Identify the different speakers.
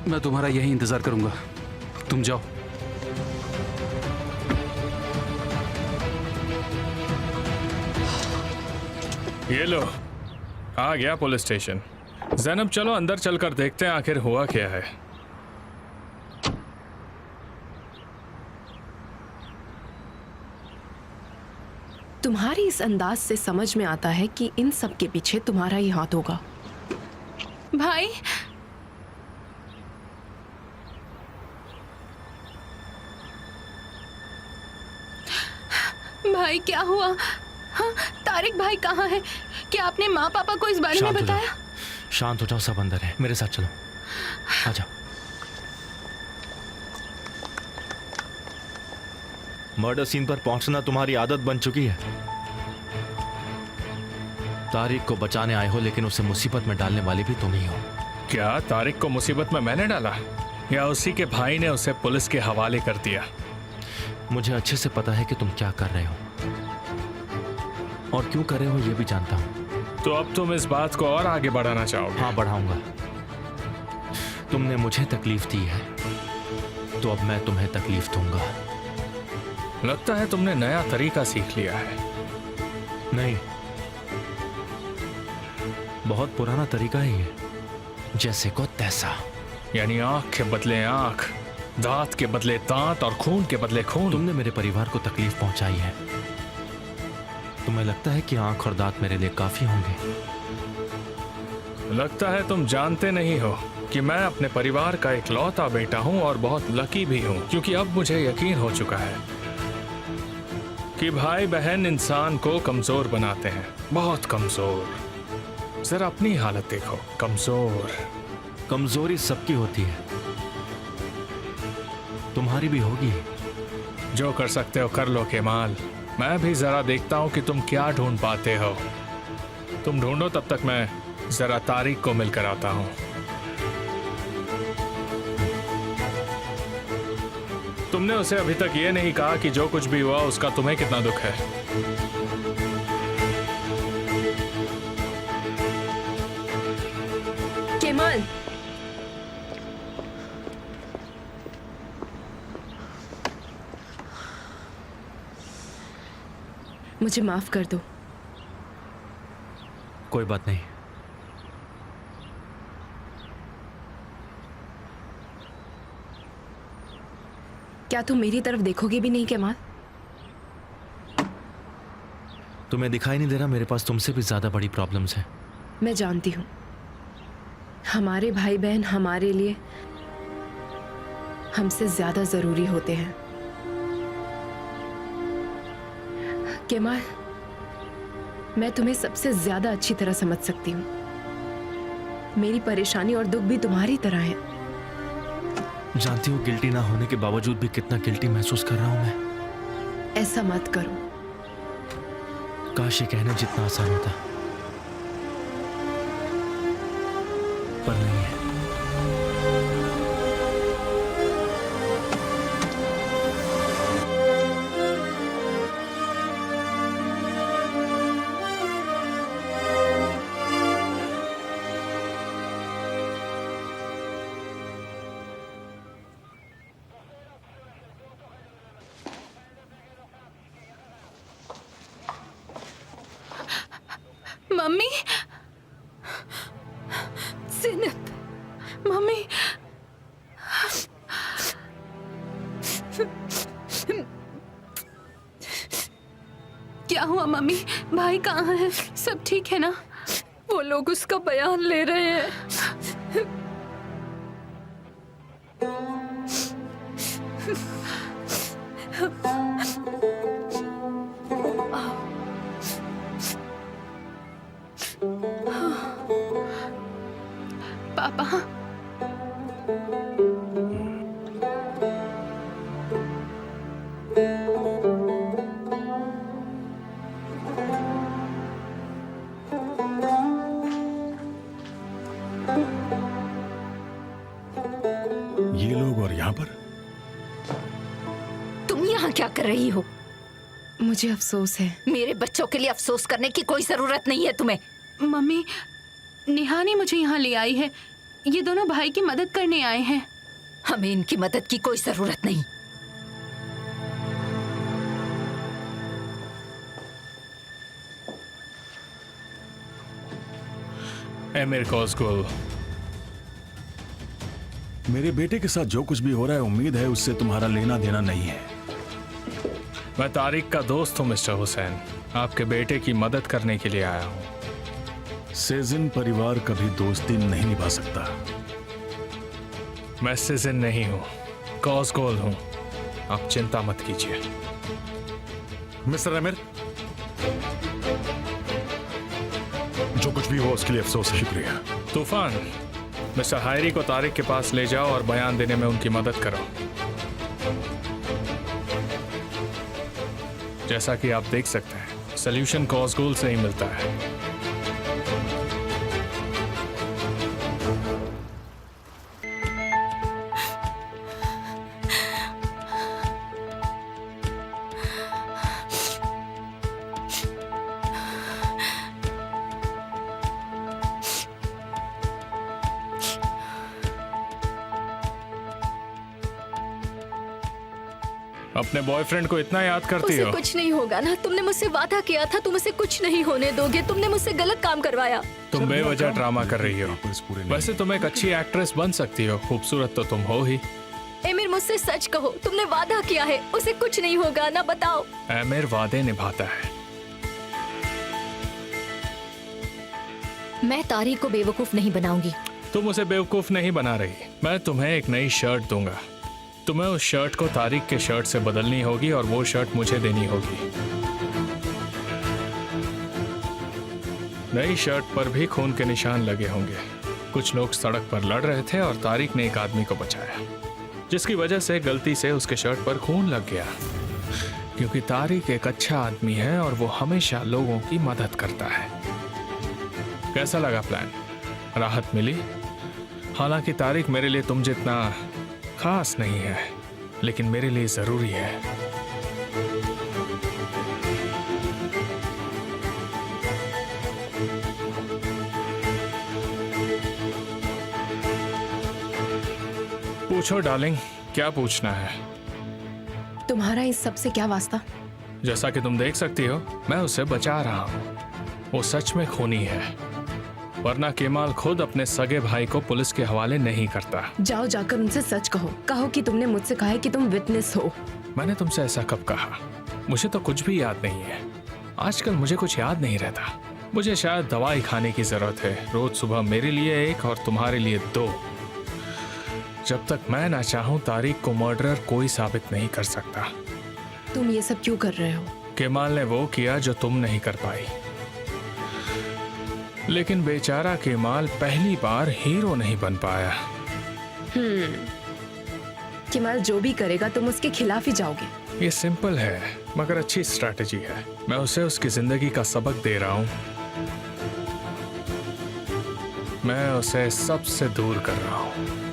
Speaker 1: मैं तुम्हारा यही इंतजार करूंगा, तुम जाओ।
Speaker 2: ये लो, आ गया पुलिस स्टेशन। ज़ैनब चलो अंदर चलकर देखते हैं आखिर हुआ क्या है।
Speaker 3: तुम्हारी इस अंदाज से समझ में आता है कि इन सब के पीछे तुम्हारा ही हाथ होगा।
Speaker 4: भाई, भाई क्या हुआ? हाँ, तारिक भाई कहाँ है? क्या आपने माँ पापा को इस बारे में बताया?
Speaker 5: शांत हो जाओ, सब अंदर है, मेरे साथ चलो, आ जाओ। मर्डर सीन पर पहुंचना तुम्हारी आदत बन चुकी है। तारिक को बचाने आए हो, लेकिन उसे मुसीबत में डालने वाले भी तुम ही हो।
Speaker 2: क्या तारिक को मुसीबत में मैंने डाला, या उसी के भाई ने उसे पुलिस के हवाले कर दिया?
Speaker 5: मुझे अच्छे से पता है कि तुम क्या कर रहे हो और क्यों कर रहे हो, यह भी जानता हूं।
Speaker 2: तो अब तुम इस बात को और आगे बढ़ाना चाहोगे?
Speaker 5: हाँ, बढ़ाऊंगा। तुमने मुझे तकलीफ दी है, तो अब मैं तुम्हें तकलीफ दूंगा।
Speaker 2: लगता है तुमने नया तरीका सीख लिया है।
Speaker 5: नहीं, बहुत पुराना तरीका है ये, जैसे को तैसा।
Speaker 2: यानी आंख के बदले आंख, दांत के बदले दांत और खून के बदले खून।
Speaker 5: तुमने मेरे परिवार को तकलीफ पहुंचाई है। तुम्हें लगता है कि आंख और दांत मेरे लिए काफी होंगे?
Speaker 2: लगता है तुम जानते नहीं हो कि मैं अपने परिवार का इकलौता बेटा हूं और बहुत लकी भी हूं, क्योंकि अब मुझे यकीन हो चुका है कि भाई बहन इंसान को कमजोर बनाते हैं, बहुत कमजोर। जरा अपनी हालत देखो, कमजोर।
Speaker 5: कमजोरी सबकी होती है, तुम्हारी भी होगी।
Speaker 2: जो कर सकते हो कर लो केमाल। मैं भी जरा देखता हूं कि तुम क्या ढूंढ पाते हो। तुम ढूंढो, तब तक मैं जरा तारिक को मिलकर आता हूं। तुमने उसे अभी तक ये नहीं कहा कि जो कुछ भी हुआ उसका तुम्हें कितना दुख है।
Speaker 3: केमाल, मुझे माफ कर दो।
Speaker 5: कोई बात नहीं।
Speaker 3: क्या तुम मेरी तरफ देखोगे भी नहीं केमाल?
Speaker 5: तुम्हें दिखाई नहीं दे रहा, मेरे पास तुमसे भी ज्यादा बड़ी प्रॉब्लम्स हैं।
Speaker 3: मैं जानती हूँ, हमारे भाई बहन हमारे लिए हमसे ज्यादा जरूरी होते हैं। केमाल, मैं तुम्हें सबसे ज्यादा अच्छी तरह समझ सकती हूँ। मेरी परेशानी और दुख भी तुम्हारी तरह है।
Speaker 5: जानती हो गिल्टी ना होने के बावजूद भी कितना गिल्टी महसूस कर रहा हूं मैं।
Speaker 3: ऐसा मत करो।
Speaker 5: काश ये कहना जितना आसान होता, पर नहीं है।
Speaker 4: मम्मी, ज़ैनब, मम्मी, क्या हुआ मम्मी? भाई कहाँ है? सब ठीक है ना? वो लोग उसका बयान ले रहे हैं। पापा,
Speaker 6: ये लोग और यहाँ पर?
Speaker 7: तुम यहाँ क्या कर रही हो?
Speaker 3: मुझे अफसोस है।
Speaker 7: मेरे बच्चों के लिए अफसोस करने की कोई जरूरत नहीं है तुम्हें।
Speaker 4: मम्मी, नेहा ने मुझे यहाँ ले आई है। ये दोनों भाई की मदद करने आए हैं।
Speaker 7: हमें इनकी मदद की कोई जरूरत नहीं।
Speaker 2: एमिर कोसगुल,
Speaker 6: मेरे बेटे के साथ जो कुछ भी हो रहा है, उम्मीद है उससे तुम्हारा लेना देना नहीं है।
Speaker 2: मैं तारिक का दोस्त हूँ मिस्टर हुसैन, आपके बेटे की मदद करने के लिए आया हूँ।
Speaker 6: सेजिन परिवार कभी दोस्ती नहीं निभा सकता।
Speaker 2: मैं सिजिन नहीं हूँ, कोसगुल हूँ। आप चिंता मत कीजिए।
Speaker 6: मिस्टर अमीर, जो कुछ भी हो उसके लिए अफसोस, शुक्रिया।
Speaker 2: तूफान, मिस्टर हायरी को तारिक के पास ले जाओ और बयान देने में उनकी मदद करो। जैसा कि आप देख सकते हैं, सॉल्यूशन कोसगुल से ही मिलता है। अपने बॉयफ्रेंड को इतना याद करती
Speaker 7: उसे
Speaker 2: हो?
Speaker 7: कुछ नहीं होगा ना। तुमने मुझसे वादा किया था, तुम उसे कुछ नहीं होने दोगे। तुमने मुझसे गलत काम करवाया।
Speaker 2: तुम बेवजह ड्रामा कर रही हो।
Speaker 6: पेपर्स पूरे नहीं।
Speaker 2: वैसे तुम एक अच्छी एक्ट्रेस बन सकती हो, खूबसूरत तो तुम हो ही।
Speaker 7: एमिर, मुझसे सच कहो, तुमने वादा किया है उसे कुछ नहीं होगा ना, बताओ।
Speaker 2: एमिर वादे निभाता है।
Speaker 7: मैं तारिक को बेवकूफ नहीं बनाऊंगी।
Speaker 2: तुम उसे बेवकूफ नहीं बना रही। मैं तुम्हें एक नई शर्ट दूंगा। तुम्हें उस शर्ट को तारिक के शर्ट से बदलनी होगी और वो शर्ट मुझे देनी होगी। नई शर्ट पर भी खून के निशान लगे होंगे। कुछ लोग सड़क पर लड़ रहे थे और तारिक ने एक आदमी को बचाया, जिसकी वजह से गलती से उसके शर्ट पर खून लग गया। क्योंकि तारिक एक अच्छा आदमी है और वो हमेशा लोगों की मदद करता है। कैसा लगा प्लान? राहत मिली? हालांकि तारिक मेरे लिए तुम जितना खास नहीं है, लेकिन मेरे लिए जरूरी है। पूछो डार्लिंग, क्या पूछना है?
Speaker 3: तुम्हारा इस सब से क्या वास्ता?
Speaker 2: जैसा कि तुम देख सकती हो, मैं उसे बचा रहा हूं। वो सच में खूनी है, वरना केमाल खुद अपने सगे भाई को पुलिस के हवाले नहीं करता।
Speaker 3: जाओ जाकर उनसे सच कहो। कहो कि तुमने मुझसे कहा है कि तुम विटनेस हो।
Speaker 2: मैंने तुमसे ऐसा कब कहा? मुझे तो कुछ भी याद नहीं है। आजकल मुझे कुछ याद नहीं रहता। मुझे शायद दवाई खाने की जरूरत है। रोज सुबह मेरे लिए एक और तुम्हारे लिए 2। जब तक मैं ना चाहूं, तारिक को मर्डरर कोई साबित नहीं कर सकता।
Speaker 3: तुम ये सब क्यों कर रहे हो?
Speaker 2: केमाल ने वो किया जो तुम नहीं कर पाई। लेकिन बेचारा केमाल पहली बार हीरो नहीं बन पाया।
Speaker 3: केमाल जो भी करेगा तुम उसके खिलाफ ही जाओगे।
Speaker 2: ये सिंपल है, मगर अच्छी स्ट्रैटेजी है। मैं उसे उसकी जिंदगी का सबक दे रहा हूं। मैं उसे सबसे दूर कर रहा हूं।